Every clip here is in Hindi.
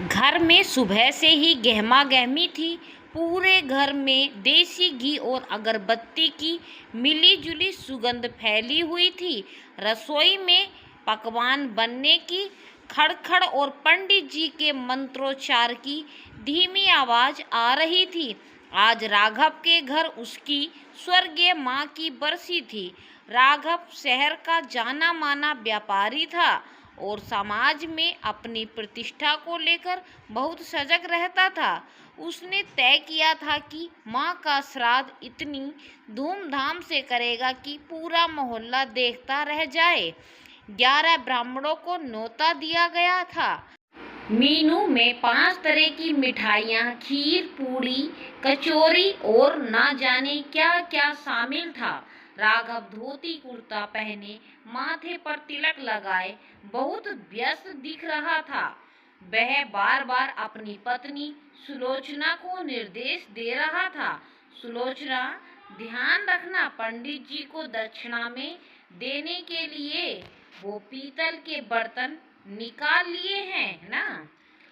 घर में सुबह से ही गहमा गहमी थी। पूरे घर में देसी घी और अगरबत्ती की मिली जुली सुगंध फैली हुई थी। रसोई में पकवान बनने की खड़खड़ और पंडित जी के मंत्रोच्चार की धीमी आवाज आ रही थी। आज राघव के घर उसकी स्वर्गीय माँ की बरसी थी। राघव शहर का जाना माना व्यापारी था और समाज में अपनी प्रतिष्ठा को लेकर बहुत सजग रहता था। उसने तय किया था कि माँ का श्राद्ध इतनी धूमधाम से करेगा कि पूरा मोहल्ला देखता रह जाए। 11 ब्राह्मणों को न्योता दिया गया था। मीनू में 5 तरह की मिठाइयाँ, खीर, पूड़ी, कचौरी और ना जाने क्या क्या शामिल था। राघव धोती कुर्ता पहने, माथे पर तिलक लगाए बहुत व्यस्त दिख रहा था। वह बार बार अपनी पत्नी सुलोचना को निर्देश दे रहा था। सुलोचना, ध्यान रखना, पंडित जी को दक्षिणा में देने के लिए वो पीतल के बर्तन निकाल लिए हैं ना,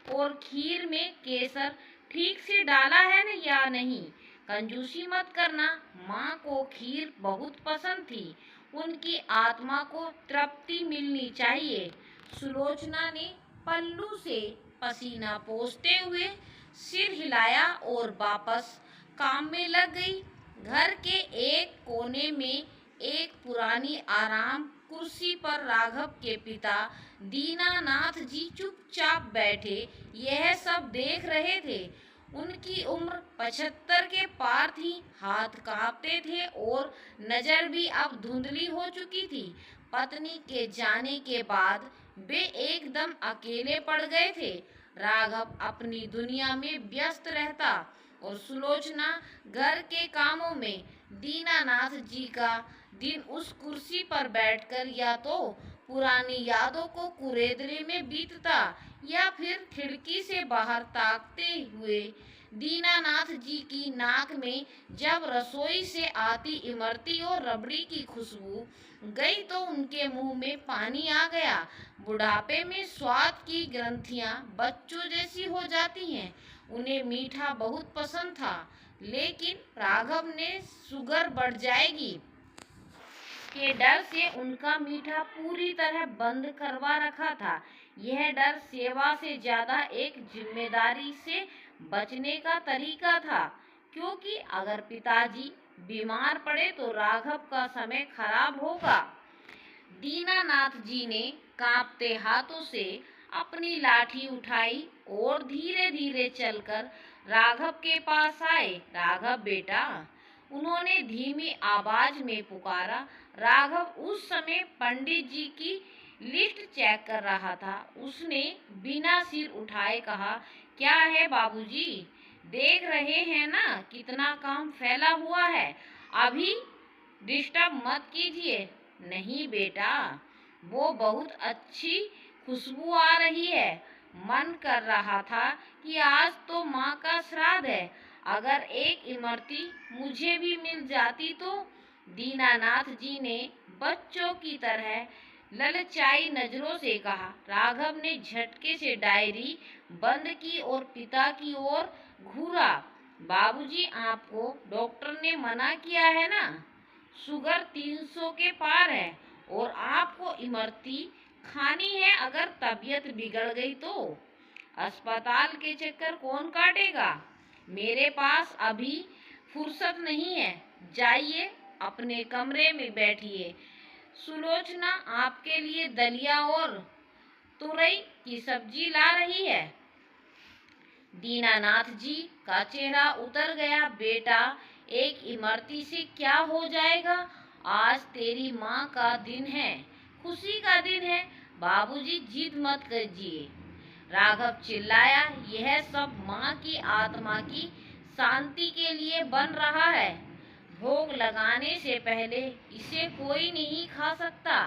और खीर में केसर ठीक से डाला है ना या नहीं। कंजूसी मत करना। माँ को खीर बहुत पसंद थी। उनकी आत्मा को तृप्ति मिलनी चाहिए। सुलोचना ने पल्लू से पसीना पोंछते हुए सिर हिलाया और वापस काम में लग गई। घर के एक कोने में एक पुरानी आराम कुर्सी पर राघव के पिता दीनानाथ जी चुपचाप बैठे यह सब देख रहे थे। उनकी उम्र 75 के पार थी। हाथ कांपते थे और नजर भी अब धुंधली हो चुकी थी। पत्नी के जाने के बाद वे एकदम अकेले पड़ गए थे। राघव अपनी दुनिया में व्यस्त रहता और सुलोचना घर के कामों में। दीनानाथ जी का दिन उस कुर्सी पर बैठकर या तो पुरानी यादों को कुरेदने में बीतता या फिर खिड़की से बाहर ताकते हुए। दीनानाथ जी की नाक में जब रसोई से आती इमरती और रबड़ी की खुशबू गई तो उनके मुंह में पानी आ गया। बुढ़ापे में स्वाद की ग्रंथियां बच्चों जैसी हो जाती हैं। उन्हें मीठा बहुत पसंद था, लेकिन राघव ने शुगर बढ़ जाएगी के डर से उनका मीठा पूरी तरह बंद करवा रखा था। यह डर सेवा से ज्यादा एक जिम्मेदारी से बचने का तरीका था, क्योंकि अगर पिताजी बीमार पड़े तो राघव का समय खराब होगा। दीनानाथ जी ने कांपते हाथों से अपनी लाठी उठाई और धीरे धीरे चलकर राघव के पास आए। राघव बेटा, उन्होंने धीमी आवाज में पुकारा। राघव उस समय पंडित जी की लिस्ट चेक कर रहा था। उसने बिना सिर उठाए कहा, क्या है बाबूजी? देख रहे हैं ना कितना काम फैला हुआ है। अभी डिस्टर्ब मत कीजिए। नहीं बेटा, वो बहुत अच्छी खुशबू आ रही है। मन कर रहा था कि आज तो माँ का श्राद्ध है, अगर एक इमरती मुझे भी मिल जाती तो। दीनानाथ जी ने बच्चों की तरह ललचाई नजरों से कहा। राघव ने झटके से डायरी बंद की और पिता की ओर घूरा। बाबूजी, आपको डॉक्टर ने मना किया है ना, शुगर 300 के पार है और आपको इमरती खानी है। अगर तबीयत बिगड़ गई तो अस्पताल के चक्कर कौन काटेगा? मेरे पास अभी फुर्सत नहीं है। जाइए अपने कमरे में बैठिए। सुलोचना आपके लिए दलिया और तुरई की सब्जी ला रही है। दीनानाथ जी का चेहरा उतर गया। बेटा, एक इमरती से क्या हो जाएगा? आज तेरी माँ का दिन है, खुशी का दिन है। बाबूजी, जिद मत कीजिए। राघव चिल्लाया। यह सब माँ की आत्मा की शांति के लिए बन रहा है। भोग लगाने से पहले इसे कोई नहीं खा सकता,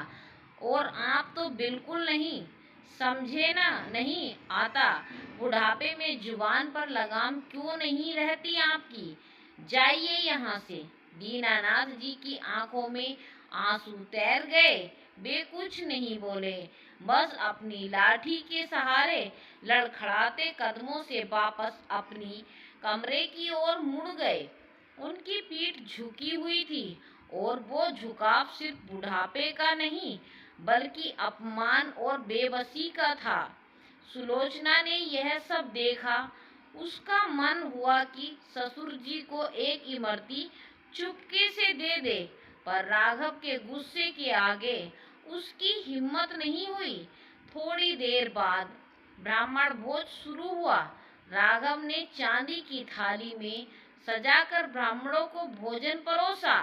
और आप तो बिल्कुल नहीं, समझे ना? नहीं आता। बुढ़ापे में जुबान पर लगाम क्यों नहीं रहती आपकी? जाइए यहाँ से। दीनानाथ जी की आंखों में आंसू तैर गए। वे कुछ नहीं बोले। बस अपनी लाठी के सहारे लड़खड़ाते कदमों से वापस अपनी कमरे की ओर मुड़ गए। उनकी पीठ झुकी हुई थी और वो झुकाव सिर्फ बुढ़ापे का नहीं बल्कि अपमान और बेबसी का था। सुलोचना ने यह सब देखा। उसका मन हुआ कि ससुर जी को एक इमरती चुपके से दे दे, पर राघव के गुस्से के आगे उसकी हिम्मत नहीं हुई। थोड़ी देर बाद ब्राह्मण भोज शुरू हुआ। राघव ने चांदी की थाली में सजाकर ब्राह्मणों को भोजन परोसा।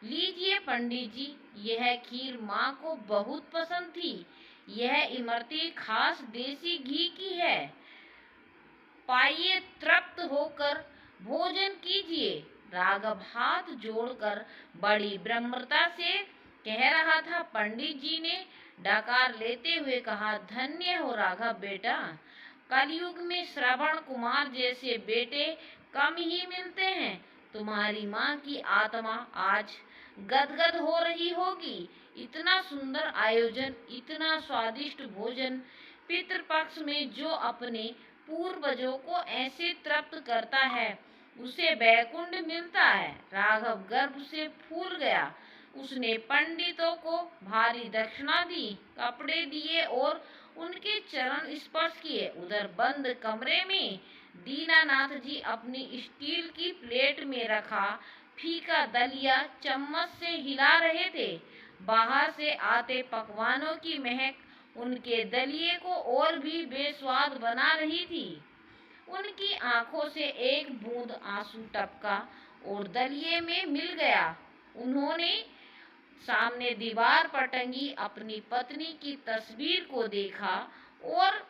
लीजिए पंडित जी, यह खीर माँ को बहुत पसंद थी। यह इमरती खास देसी घी की है। पाइए, तृप्त होकर भोजन कीजिए। राघव हाथ जोड़कर बड़ी विनम्रता से कह रहा था। पंडित जी ने डकार लेते हुए कहा, धन्य हो राघव बेटा, कलयुग में श्रवण कुमार जैसे बेटे कम ही मिलते हैं। तुम्हारी माँ की आत्मा आज गदगद हो रही होगी। इतना सुंदर आयोजन, इतना स्वादिष्ट भोजन पितृपक्ष में जो अपने पूर्वजों को ऐसे तृप्त करता है, उसे वैकुंठ मिलता है। राघव गर्व से फूल गया। उसने पंडितों को भारी दक्षिणा दी, कपड़े दिए और उनके चरण स्पर्श किए। उधर बंद कमरे में दीनानाथ जी अपनी स्टील की प्लेट में रखा फीका दलिया चम्मच से हिला रहे थे। बाहर से आते पकवानों की महक उनके दलिये को और भी बेस्वाद बना रही थी। उनकी आंखों से एक बूंद आंसू टपका और दलिये में मिल गया। उन्होंने सामने दीवार पर टंगी अपनी पत्नी की तस्वीर को देखा और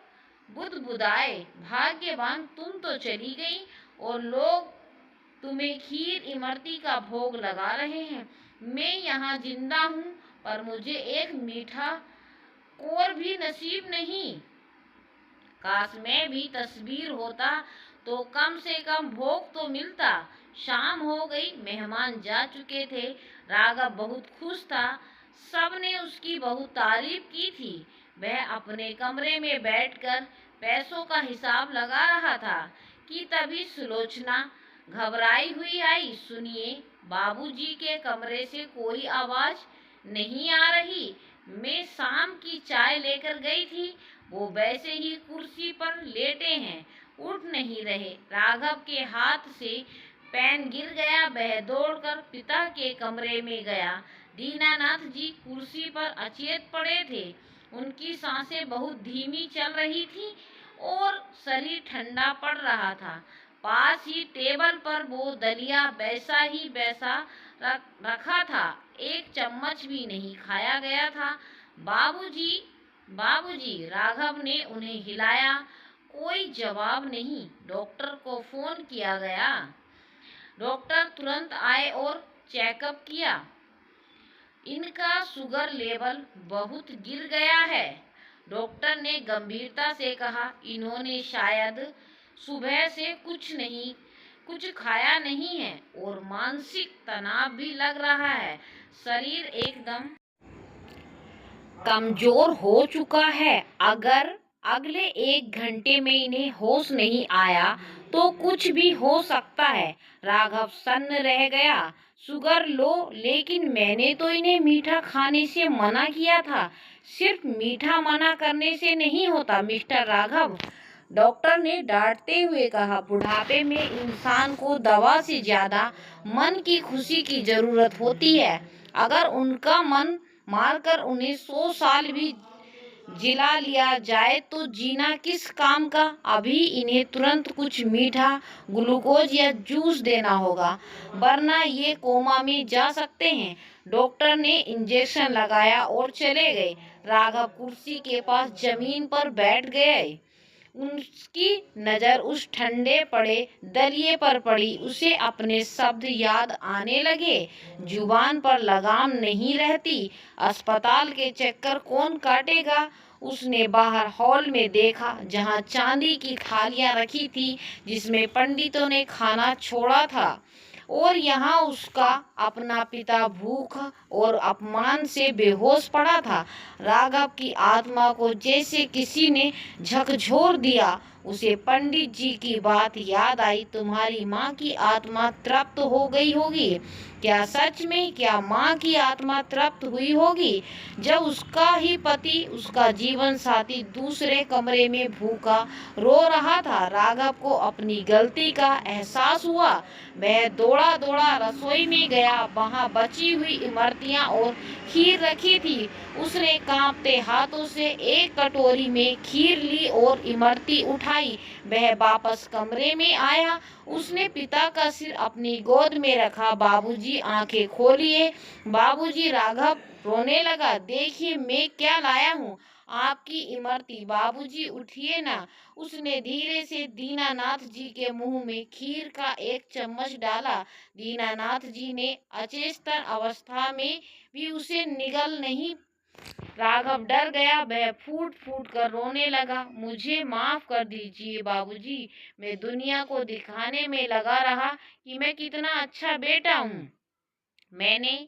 बुदबुदाए, भाग्यवान तुम तो चली गई और लोग तुम्हें खीर इमरती का भोग लगा रहे हैं। मैं यहाँ जिंदा हूँ, पर मुझे एक मीठा कोर भी नसीब नहीं। काश मैं भी तस्वीर होता तो कम से कम भोग तो मिलता। शाम हो गई, मेहमान जा चुके थे। राघव बहुत खुश था। सबने उसकी बहुत तारीफ की थी। वह अपने कमरे में बैठकर पैसों का हिसाब लगा रहा था कि तभी सुलोचना घबराई हुई आई। सुनिए, बाबूजी के कमरे से कोई आवाज नहीं आ रही। मैं शाम की चाय लेकर गई थी, वो वैसे ही कुर्सी पर लेटे हैं, उठ नहीं रहे। राघव के हाथ से पेन गिर गया। वह दौड़कर पिता के कमरे में गया। दीनानाथ जी कुर्सी पर अचेत पड़े थे। उनकी सांसें बहुत धीमी चल रही थी और शरीर ठंडा पड़ रहा था। पास ही टेबल पर वो दलिया वैसा ही वैसा रखा था। एक चम्मच भी नहीं खाया गया था। बाबूजी, बाबूजी, राघव ने उन्हें हिलाया। कोई जवाब नहीं। डॉक्टर को फोन किया गया। डॉक्टर तुरंत आए और चेकअप किया। इनका शुगर लेवल बहुत गिर गया है। डॉक्टर ने गंभीरता से कहा, इन्होंने शायद सुबह से कुछ खाया नहीं है और मानसिक तनाव भी लग रहा है। शरीर एकदम कमजोर हो चुका है। अगर अगले 1 घंटे में इन्हें होश नहीं आया तो कुछ भी हो सकता है। राघव सन्न रह गया। शुगर लो, लेकिन मैंने तो इन्हें मीठा खाने से मना किया था। सिर्फ मीठा मना करने से नहीं होता मिस्टर राघव, डॉक्टर ने डांटते हुए कहा। बुढ़ापे में इंसान को दवा से ज्यादा मन की खुशी की जरूरत होती है। अगर उनका मन मारकर उन्हें 100 साल भी जिला लिया जाए तो जीना किस काम का। अभी इन्हें तुरंत कुछ मीठा, ग्लूकोज या जूस देना होगा, वरना ये कोमा में जा सकते हैं। डॉक्टर ने इंजेक्शन लगाया और चले गए। राघव कुर्सी के पास जमीन पर बैठ गए। उसकी नजर उस ठंडे पड़े दलिये पर पड़ी। उसे अपने शब्द याद आने लगे। जुबान पर लगाम नहीं रहती। अस्पताल के चक्कर कौन काटेगा। उसने बाहर हॉल में देखा, जहां चांदी की थालियां रखी थी जिसमें पंडितों ने खाना छोड़ा था। और यहाँ उसका अपना पिता भूख और अपमान से बेहोश पड़ा था। राघव की आत्मा को जैसे किसी ने झकझोर दिया। उसे पंडित जी की बात याद आई, तुम्हारी माँ की आत्मा तृप्त हो गई होगी। क्या सच में? क्या माँ की आत्मा तृप्त हुई होगी? जब उसका ही पति, उसका जीवन साथी दूसरे कमरे में भूखा रो रहा था, राघव को अपनी गलती का एहसास हुआ। वह दौड़ा दौड़ा रसोई में गया। वहां बची हुई इमरतियां और खीर रखी थी। उसने कांपते हाथों से एक कटोरी में खीर ली और इमरती उठाई। वह वापस कमरे में आया। उसने पिता का सिर अपनी गोद में रखा। बाबूजी, आंखें खोलिए। बाबूजी, राघव रोने लगा। देखिए मैं क्या लाया हूँ, आपकी इमरती। बाबूजी उठिए ना। उसने धीरे से दीनानाथ जी के मुंह में खीर का एक चम्मच डाला। दीनानाथ जी ने अचेतन अवस्था में भी उसे निगल नहीं। राघव डर गया। वह फूट फूट कर रोने लगा। मुझे माफ कर दीजिए बाबूजी, मैं दुनिया को दिखाने में लगा रहा कि मैं कितना अच्छा बेटा हूँ। मैंने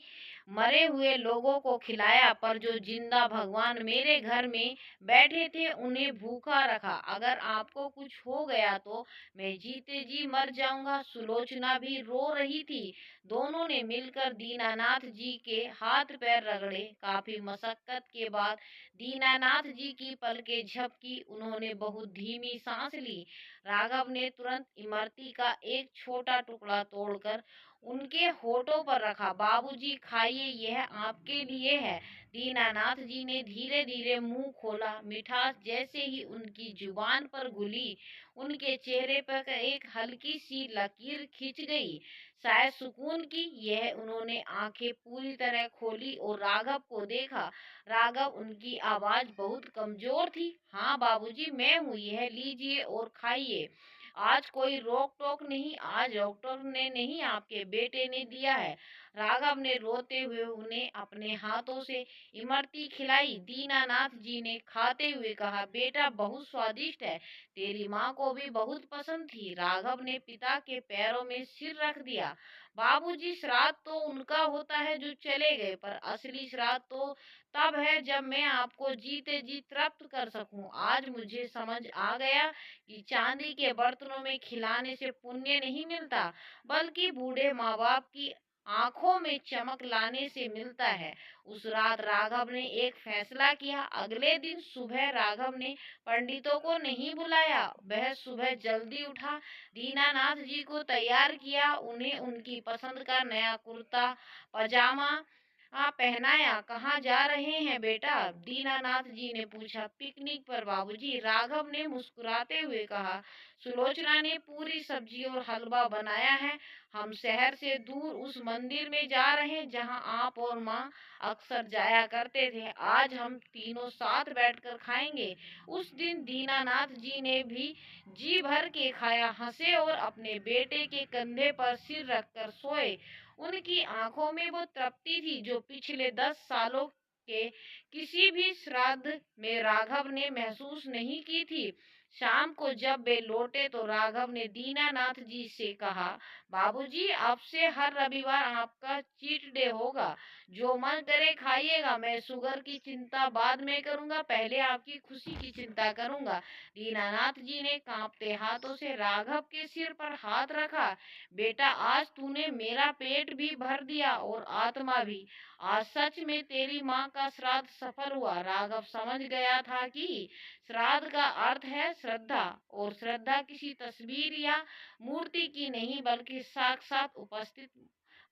मरे हुए लोगों को खिलाया, पर जो जिंदा भगवान मेरे घर में बैठे थे उन्हें भूखा रखा। अगर आपको कुछ हो गया तो मैं जीते जी मर जाऊंगा। सुलोचना भी रो रही थी। दोनों ने मिलकर दीनानाथ जी के हाथ पैर रगड़े। काफी मशक्कत के बाद दीनानाथ जी की पलकें झपकी। उन्होंने बहुत धीमी सांस ली। राघव ने तुरंत इमरती का एक छोटा टुकड़ा तोड़कर उनके होठों पर रखा। बाबूजी खाइए, यह आपके लिए है। दीनानाथ जी ने धीरे धीरे मुंह खोला। मिठास जैसे ही उनकी जुबान पर घुली, उनके चेहरे पर एक हल्की सी लकीर खिंच गई, शायद सुकून की। यह उन्होंने आंखें पूरी तरह खोली और राघव को देखा। राघव, उनकी आवाज बहुत कमजोर थी। हाँ बाबूजी, मैं हूँ, यह लीजिए और खाइए। आज कोई रोक टोक नहीं, आज डॉक्टर ने नहीं, आपके बेटे ने दिया है। राघव ने रोते हुए उन्हें अपने हाथों से इमरती खिलाई। दीनानाथ जी ने खाते हुए कहा, बेटा बहुत स्वादिष्ट है, तेरी माँ को भी बहुत पसंद थी। राघव ने पिता के पैरों में सिर रख दिया। बाबूजी, श्राद्ध तो उनका होता है जो चले गए, पर असली श्राद्ध तो तब है जब मैं आपको जीते जी तृप्त कर सकूं। आज मुझे समझ आ गया कि चांदी के बर्तनों में खिलाने से पुण्य नहीं मिलता, बल्कि बूढ़े माँ बाप की आंखों में चमक लाने से मिलता है। उस रात राघव ने एक फैसला किया। अगले दिन सुबह राघव ने पंडितों को नहीं बुलाया। वह सुबह जल्दी उठा, दीनानाथ जी को तैयार किया, उन्हें उनकी पसंद का नया कुर्ता पजामा पहनाया। कहाँ जा रहे हैं बेटा? दीनानाथ जी ने पूछा। पिकनिक पर बाबूजी, राघव ने मुस्कुराते हुए कहा। सुलोचना ने पूरी सब्जी और हलवा बनाया है। हम शहर से दूर उस मंदिर में जा रहे हैं जहाँ आप और माँ अक्सर जाया करते थे। आज हम तीनों साथ बैठकर खाएंगे। उस दिन दीनानाथ जी ने भी जी भर के खाया, हंसे और अपने बेटे के कंधे पर सिर रखकर सोए। उनकी आंखों में वो तृप्ति थी जो पिछले 10 सालों के किसी भी श्राद्ध में राघव ने महसूस नहीं की थी। शाम को जब वे लौटे तो राघव ने दीनानाथ जी से कहा, बाबूजी, अब से हर रविवार आपका चीट डे होगा। जो मन करे खाइएगा। मैं शुगर की चिंता बाद में करूंगा, पहले आपकी खुशी की चिंता करूंगा। दीनानाथ जी ने कांपते हाथों से राघव के सिर पर हाथ रखा। बेटा, आज तूने मेरा पेट भी भर दिया और आत्मा भी। आज सच में तेरी माँ का श्राद्ध सफल हुआ। राघव समझ गया था कि श्राद्ध का अर्थ है श्रद्धा, और श्रद्धा किसी तस्वीर या मूर्ति की नहीं, बल्कि साक्षात उपस्थित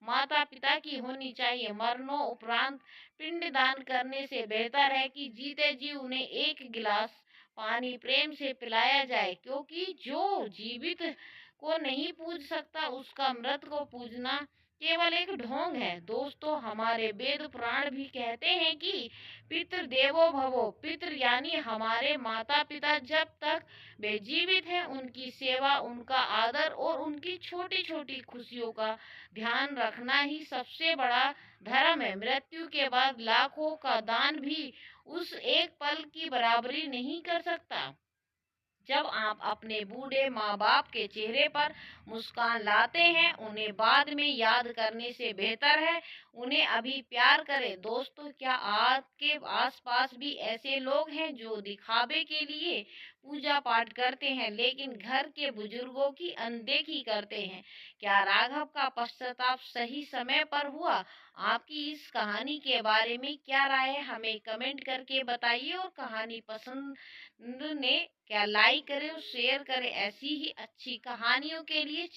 माता पिता की होनी चाहिए। मरनों उपरांत पिंडदान करने से बेहतर है कि जीते जी उन्हें एक गिलास पानी प्रेम से पिलाया जाए, क्योंकि जो जीवित को नहीं पूज सकता उसका मृत को पूजना केवल एक ढोंग है। दोस्तों, हमारे वेद पुराण भी कहते हैं कि पितृ देवो भवो। पितृ यानी हमारे माता पिता जब तक वे जीवित हैं उनकी सेवा, उनका आदर और उनकी छोटी छोटी खुशियों का ध्यान रखना ही सबसे बड़ा धर्म है। मृत्यु के बाद लाखों का दान भी उस एक पल की बराबरी नहीं कर सकता जब आप अपने बूढ़े माँ बाप के चेहरे पर मुस्कान लाते हैं, उन्हें बाद में याद करने से बेहतर है उन्हें अभी प्यार करें। दोस्तों, क्या आपके आसपास भी ऐसे लोग हैं जो दिखावे के लिए पूजा पाठ करते हैं लेकिन घर के बुजुर्गों की अनदेखी करते हैं? क्या राघव का पश्चाताप सही समय पर हुआ? आपकी इस कहानी के बारे में क्या राय है, हमें कमेंट करके बताइए। और कहानी पसंद ने क्या लाइक करें और शेयर करें ऐसी ही अच्छी कहानियों के लिए।